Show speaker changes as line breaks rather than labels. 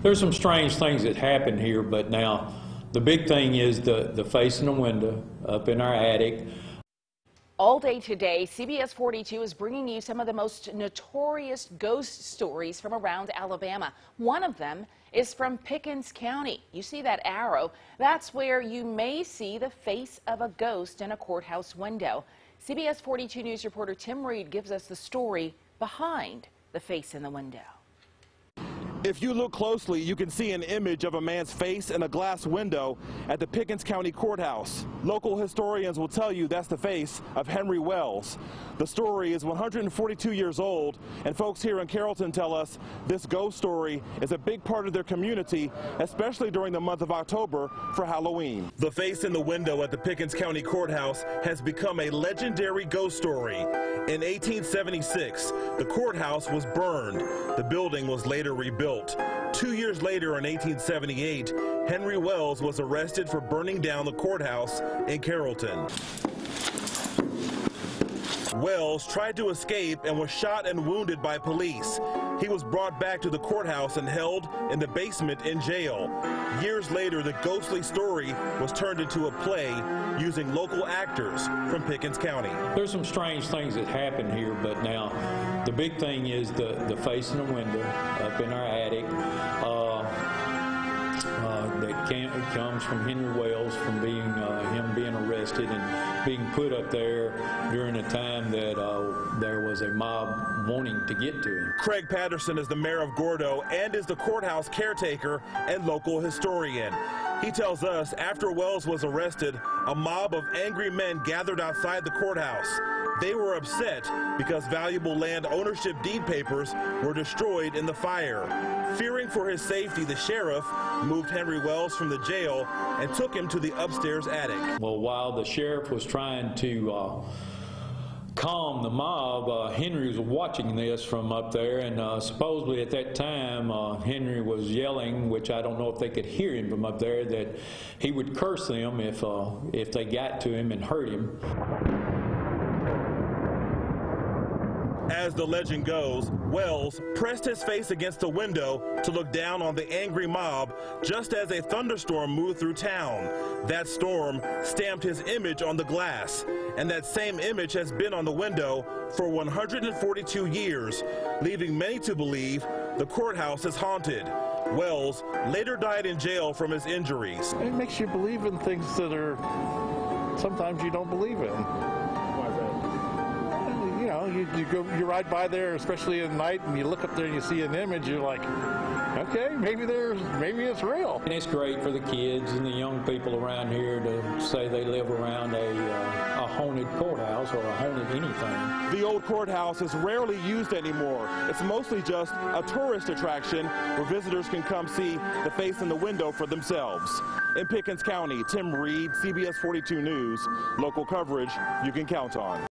There's some strange things that happen here, but now the big thing is the face in the window up in our attic.
All day today, CBS 42 is bringing you some of the most notorious ghost stories from around Alabama. One of them is from Pickens County. You see that arrow? That's where you may see the face of a ghost in a courthouse window. CBS 42 News reporter Tim Reed gives us the story behind the face in the window.
If you look closely, you can see an image of a man's face in a glass window at the Pickens County Courthouse. Local historians will tell you that's the face of Henry Wells. The story is 142 years old, and folks here in Carrollton tell us this ghost story is a big part of their community, especially during the month of October for Halloween. The face in the window at the Pickens County Courthouse has become a legendary ghost story. In 1876, the courthouse was burned. The building was later rebuilt. 2 years later, in 1878, Henry Wells was arrested for burning down the courthouse in Carrollton. Wells tried to escape and was shot and wounded by police. He was brought back to the courthouse and held in the basement in jail. Years later, the ghostly story was turned into a play using local actors from Pickens County.
There's some strange things that happen here, but now the big thing is the face in the window up in our attic. That comes from Henry Wells, from him being arrested and being put up there during a time that there was a mob wanting to get to him.
Craig Patterson is the mayor of Gordo and is the courthouse caretaker and local historian. He tells us after Wells was arrested, a mob of angry men gathered outside the courthouse. They were upset because valuable land ownership deed papers were destroyed in the fire. Fearing for his safety, the sheriff moved Henry Wells from the jail and took him to the upstairs attic.
Well, while the sheriff was trying to calm the mob, Henry was watching this from up there, and supposedly at that time Henry was yelling, which I don't know if they could hear him from up there, that he would curse them if they got to him and hurt him.
As the legend goes, Wells pressed his face against the window to look down on the angry mob just as a thunderstorm moved through town. That storm stamped his image on the glass, and that same image has been on the window for 142 years, leaving many to believe the courthouse is haunted. Wells later died in jail from his injuries.
It makes you believe in things that are sometimes you don't believe in. You know, you ride by there, especially at night, and you look up there and you see an image, you're like, okay, maybe it's real.
And it's great for the kids and the young people around here to say they live around a haunted courthouse or a haunted anything.
The old courthouse is rarely used anymore. It's mostly just a tourist attraction where visitors can come see the face in the window for themselves. In Pickens County, Tim Reed, CBS 42 News, local coverage you can count on.